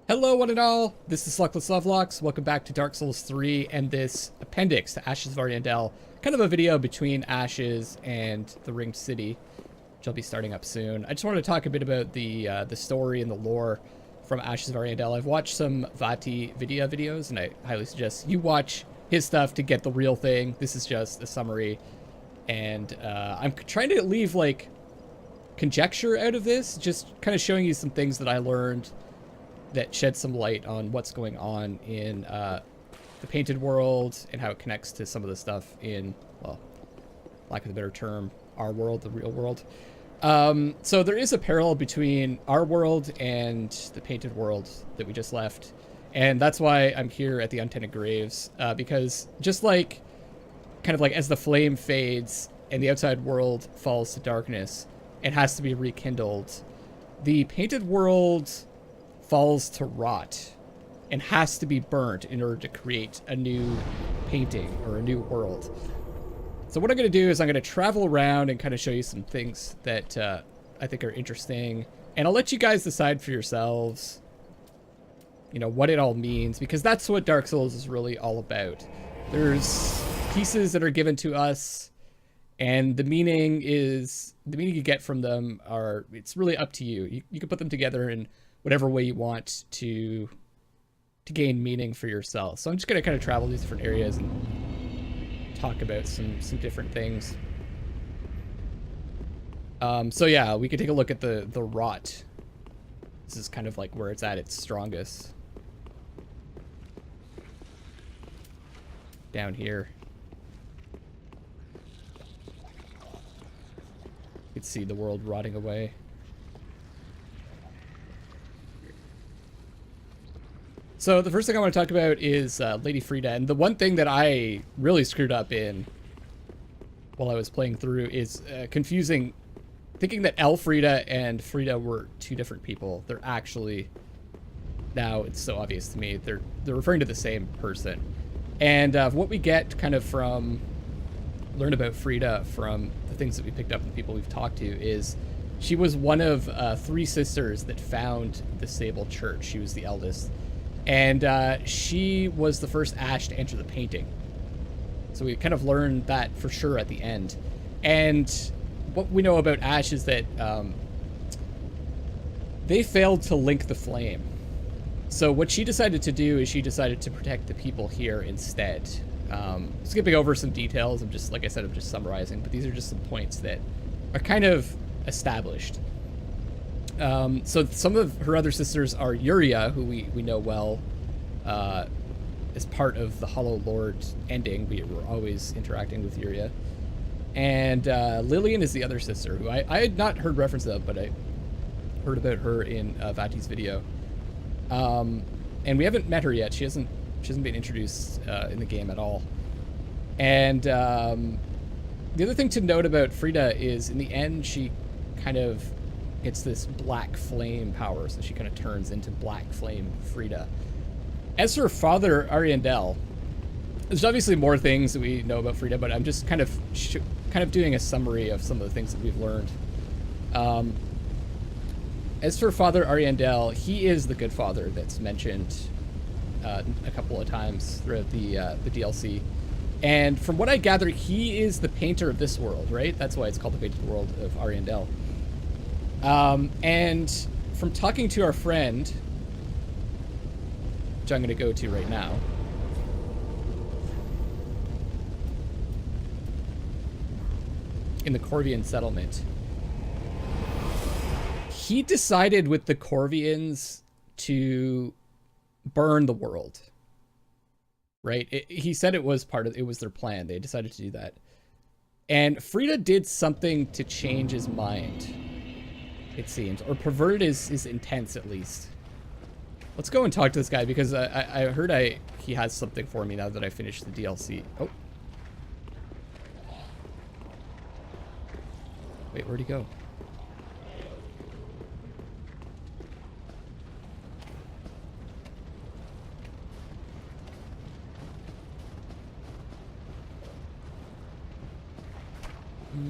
Hello one and all, this is Luckless Lovelocks. Welcome back to Dark Souls 3 and this appendix to Ashes of Ariandel. Kind of a video between Ashes and the Ringed City, which I'll be starting up soon. I just wanted to talk a bit about the story and the lore from Ashes of Ariandel. I've watched some Vati videos, and I highly suggest you watch his stuff to get the real thing. This is just a summary, and I'm trying to leave like conjecture out of this, just kind of showing you some things that I learned that shed some light on what's going on in the painted world and how it connects to some of the stuff in, well, lack of a better term, our world, the real world. So there is a parallel between our world and the painted world that we just left. And that's why I'm here at the Untented Graves, because just like, kind of like as the flame fades and the outside world falls to darkness and has to be rekindled, the painted world falls to rot and has to be burnt in order to create a new painting or a new world. So what I'm going to do is I'm going to travel around and kind of show you some things that I think are interesting, and I'll let you guys decide for yourselves, you know, what it all means, because that's what Dark Souls is really all about. There's pieces that are given to us, and the meaning you get from them it's really up to you. You can put them together in whatever way you want to gain meaning for yourself. So I'm just going to kind of travel these different areas and talk about some different things. So yeah, we could take a look at the rot. This is kind of like where it's at its strongest. Down here. You can see the world rotting away. So the first thing I want to talk about is Lady Frida, and the one thing that I really screwed up in while I was playing through is thinking that Frida and Frida were two different people. They're actually, now it's so obvious to me, they're referring to the same person. And what we get kind of learn about Frida from the things that we picked up and the people we've talked to is she was one of 3 sisters that found the Sable Church. She was the eldest. And she was the first Ash to enter the painting. So we kind of learned that for sure at the end. And what we know about Ash is that they failed to link the flame. So what she decided to do is she decided to protect the people here instead. Skipping over some details, I'm just, like I said, I'm just summarizing, but these are just some points that are kind of established. So some of her other sisters are Yuria, who we know well, as part of the Hollow Lord ending. We were always interacting with Yuria. And Lillian is the other sister, who I had not heard reference of, but I heard about her in Vati's video. And we haven't met her yet. She hasn't been introduced in the game at all. And the other thing to note about Frida is in the end she kind of gets this black flame power, so she kind of turns into Black Flame Frida. As for Father Ariandel, there's obviously more things that we know about Frida, but I'm just kind of doing a summary of some of the things that we've learned. As for Father Ariandel, he is the good father that's mentioned a couple of times throughout the DLC. And from what I gather, he is the painter of this world, right? That's why it's called the Painted World of Ariandel. And from talking to our friend, which I'm going to go to right now, in the Corvian settlement, he decided with the Corvians to burn the world, right? He said it was their plan. They decided to do that. And Frida did something to change his mind, it seems, or perverted his intents at least. Let's go and talk to this guy, because I heard he has something for me now that I finished the DLC. Oh. Wait, where'd he go?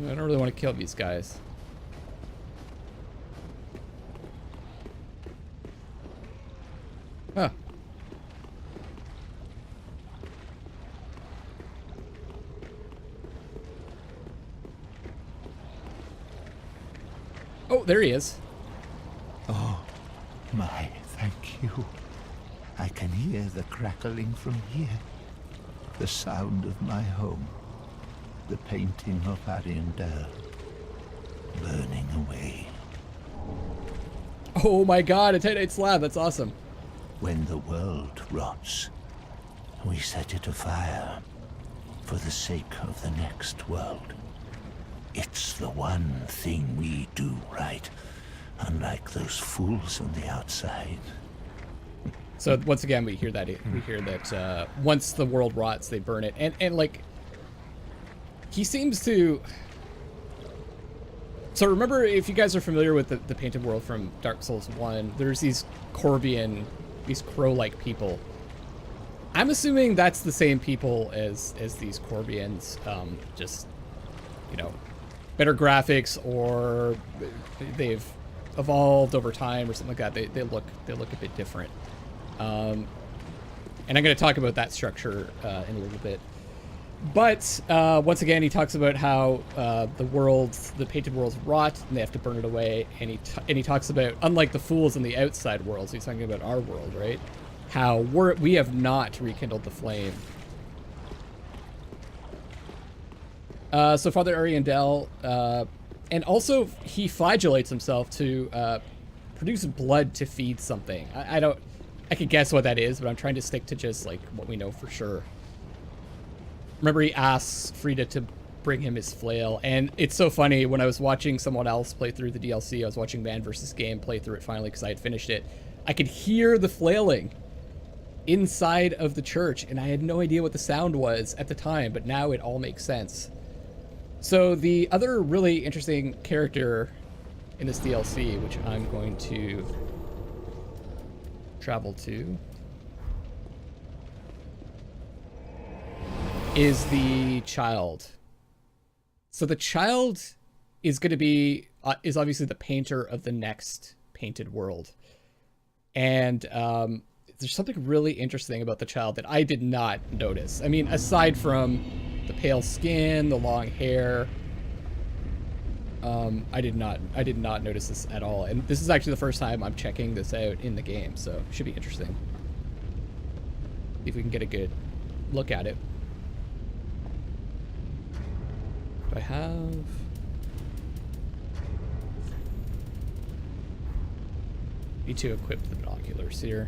I don't really want to kill these guys. Huh. Oh, there he is. Oh, my, thank you. I can hear the crackling from here. The sound of my home. The painting of Ariandel. Burning away. Oh my god, a 10-8 slab, that's awesome. When the world rots, we set it afire for the sake of the next world. It's the one thing we do right, unlike those fools on the outside. So once again, we hear that once the world rots, they burn it, and like he seems to. So remember, if you guys are familiar with the painted world from Dark Souls 1, there's these Corbian, these crow-like people. I'm assuming that's the same people as these Corbians, just, you know, better graphics, or they've evolved over time or something like that. They look a bit different. And I'm going to talk about that structure in a little bit. But once again, he talks about how the painted worlds rot and they have to burn it away. And he talks about, unlike the fools in the outside worlds, he's talking about our world, right? How we have not rekindled the flame. So Father Ariandel, and also he flagellates himself to produce blood to feed something. I could guess what that is, but I'm trying to stick to just like what we know for sure. Remember, he asks Frida to bring him his flail, and it's so funny, when I was watching someone else play through the DLC, I was watching Man vs. Game play through it finally because I had finished it. I could hear the flailing inside of the church, and I had no idea what the sound was at the time, but now it all makes sense. So the other really interesting character in this DLC, which I'm going to travel to, is the child. So the child is going to be, is obviously the painter of the next painted world. And there's something really interesting about the child that I did not notice. I mean, aside from the pale skin, the long hair, I did not notice this at all. And this is actually the first time I'm checking this out in the game, so it should be interesting. See if we can get a good look at it. Do I have... Need to equip the binoculars here.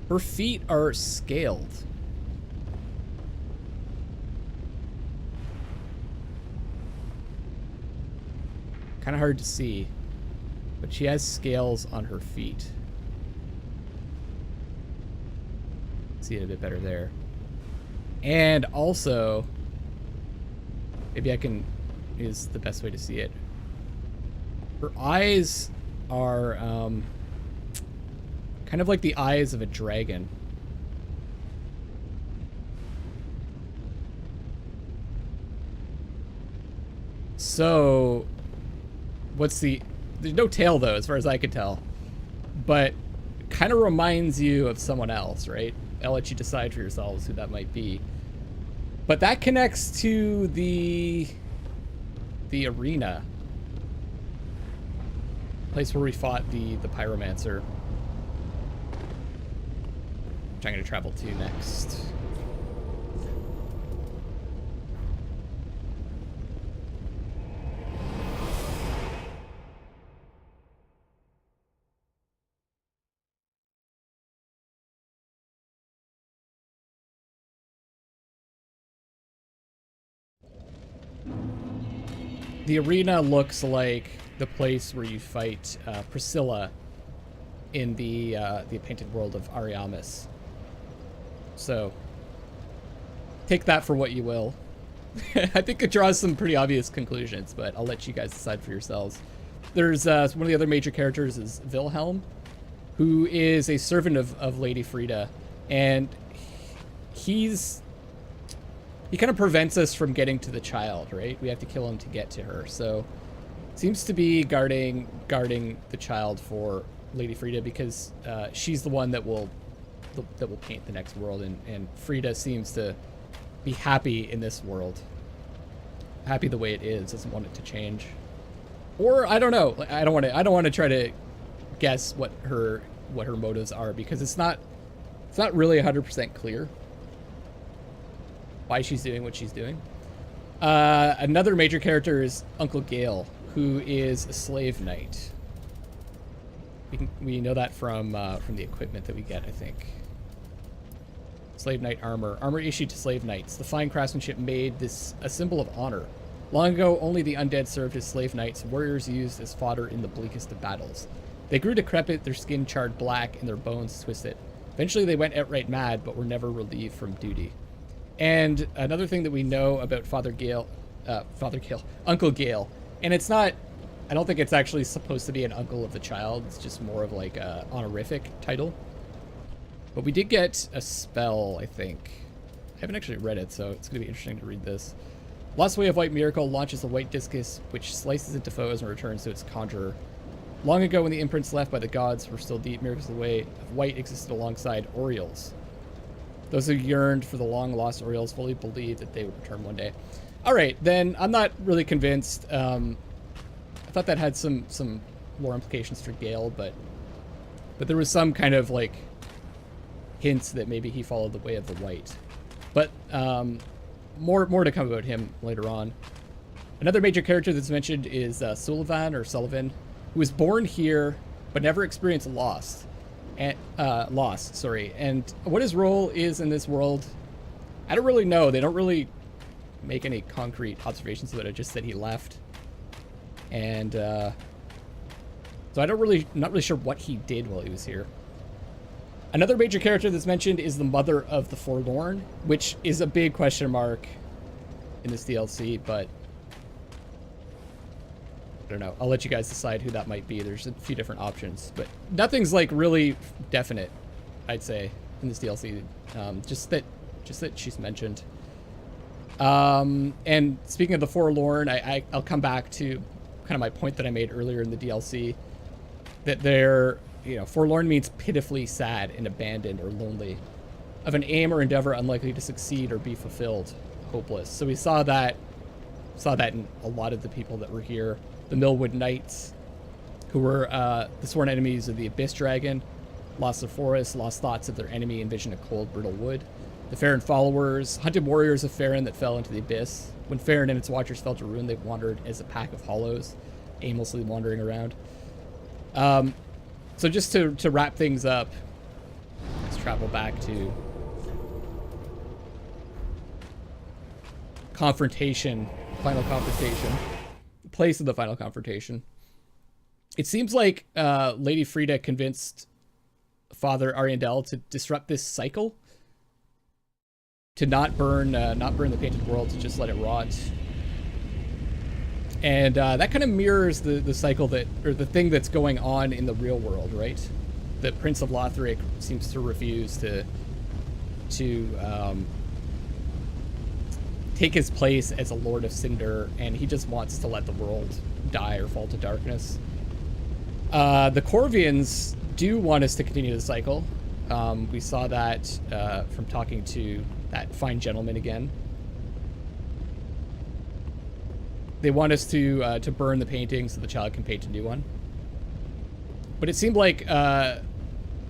Her feet are scaled. Kind of hard to see, but she has scales on her feet. See it a bit better there. And also, maybe I can, is the best way to see it. Her eyes are kind of like the eyes of a dragon. So, what's there's no tail though, as far as I can tell, but kind of reminds you of someone else, right? I'll let you decide for yourselves who that might be. But that connects to the arena. Place where we fought the pyromancer. Which I'm going to travel to next. The arena looks like the place where you fight Priscilla in the painted world of Ariamis. So, take that for what you will. I think it draws some pretty obvious conclusions, but I'll let you guys decide for yourselves. There's one of the other major characters is Wilhelm, who is a servant of Lady Frida, and he's he kind of prevents us from getting to the child, right? We have to kill him to get to her. So seems to be guarding the child for Lady Frida, because she's the one that will paint the next world, and Frida seems to be happy in this world, happy the way it is, doesn't want it to change. Or I don't know. I don't want to try to guess what her motives are, because it's not really 100% clear why she's doing what she's doing. Another major character is Uncle Gale, who is a slave knight. We know that from the equipment that we get, I think. Slave knight armor. Armor issued to slave knights. The fine craftsmanship made this a symbol of honor. Long ago, only the undead served as slave knights, warriors used as fodder in the bleakest of battles. They grew decrepit, their skin charred black, and their bones twisted. Eventually, they went outright mad, but were never relieved from duty. And another thing that we know about Uncle Gale, and it's not, I don't think it's actually supposed to be an uncle of the child. It's just more of like a honorific title. But we did get a spell, I think. I haven't actually read it, so it's going to be interesting to read this. Lost Way of White Miracle launches a white discus, which slices into foes and returns to its conjurer. Long ago, when the imprints left by the gods were still deep, miracles of the Way of White existed alongside Orioles. Those who yearned for the long-lost Orioles fully believed that they would return one day. All right, then I'm not really convinced. I thought that had some lore implications for Gale, but there was some kind of like hints that maybe he followed the Way of the White. But more to come about him later on. Another major character that's mentioned is Sullivan, who was born here but never experienced loss. And what his role is in this world, I don't really know. They don't really make any concrete observations about it, just that he left. And so not really sure what he did while he was here. Another major character that's mentioned is the Mother of the Forlorn, which is a big question mark in this DLC, but I don't know. I'll let you guys decide who that might be. There's a few different options, but nothing's like really definite, I'd say, in this DLC. Just that she's mentioned. And speaking of the Forlorn, I'll come back to kind of my point that I made earlier in the DLC, that they're, forlorn means pitifully sad and abandoned or lonely, of an aim or endeavor unlikely to succeed or be fulfilled, hopeless. So we saw that in a lot of the people that were here. The Millwood Knights, who were the sworn enemies of the Abyss Dragon, lost their forest, lost thoughts of their enemy, envisioned a cold, brittle wood. The Farron followers, hunted warriors of Farron that fell into the abyss. When Farron and its watchers fell to ruin, they wandered as a pack of hollows, aimlessly wandering around. So just to wrap things up, let's travel back to confrontation, final confrontation, the place of the final confrontation. It seems like Lady Frida convinced Father Ariandel to disrupt this cycle, to not burn the painted world, to just let it rot. And that kind of mirrors the cycle the thing that's going on in the real world, right? The Prince of Lothric seems to refuse to take his place as a Lord of Cinder, and he just wants to let the world die or fall to darkness. The Corvians do want us to continue the cycle. We saw that from talking to that fine gentleman again. They want us to burn the painting so the child can paint a new one. But it seemed like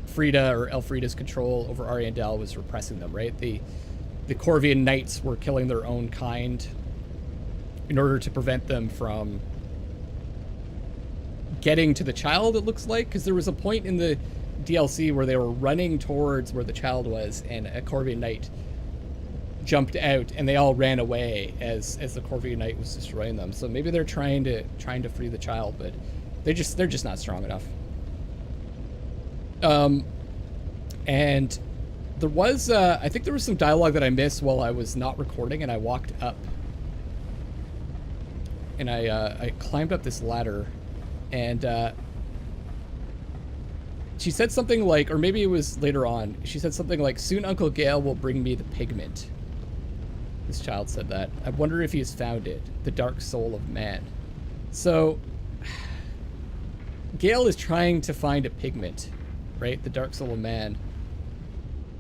Frida or Elfrida's control over Ariandel was repressing them, right? The Corvian knights were killing their own kind in order to prevent them from getting to the child, it looks like, because there was a point in the DLC where they were running towards where the child was, and a Corvian knight jumped out, and they all ran away as the Corvian knight was destroying them. So maybe they're trying to free the child, but they're just not strong enough. And there was I think there was some dialogue that I missed while I was not recording, and I walked up and I climbed up this ladder, and she said something like, or maybe it was later on, she said something like, "Soon Uncle Gale will bring me the pigment." This child said that. I wonder if he has found it. The dark soul of man. So, Gale is trying to find a pigment, right? The dark soul of man.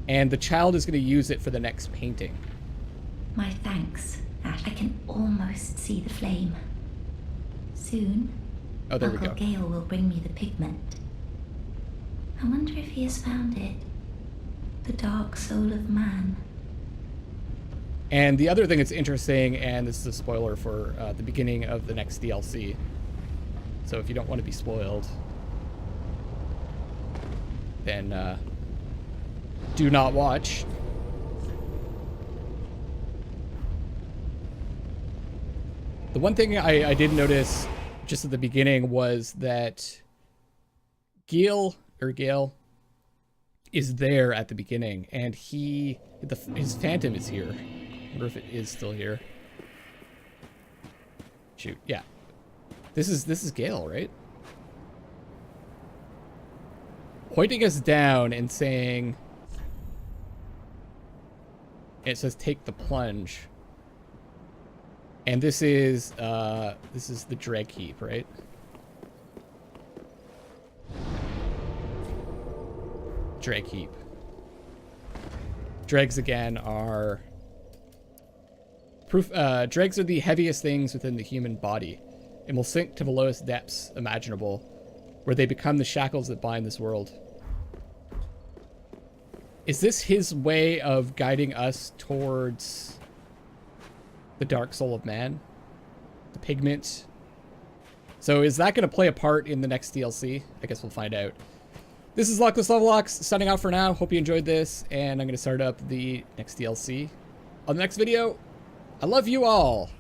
And the child is going to use it for the next painting. My thanks, Ash. I can almost see the flame. Soon, Oh, there we Uncle go. Gale will bring me the pigment. I wonder if he has found it. The dark soul of man. And the other thing that's interesting, and this is a spoiler for the beginning of the next DLC. So if you don't want to be spoiled, then do not watch. The one thing I did notice just at the beginning was that Gale is there at the beginning, and his phantom is here. I wonder if it is still here. Shoot, yeah. This is Gale, right? Pointing us down and saying, it says take the plunge. And this is the dreg heap, right? Dreg heap. Dregs again are dregs are the heaviest things within the human body and will sink to the lowest depths imaginable, where they become the shackles that bind this world. Is this his way of guiding us towards the dark soul of man? The pigment? So is that going to play a part in the next DLC? I guess we'll find out. This is Luckless Lovelocks, signing out for now. Hope you enjoyed this, and I'm going to start up the next DLC on the next video. I love you all.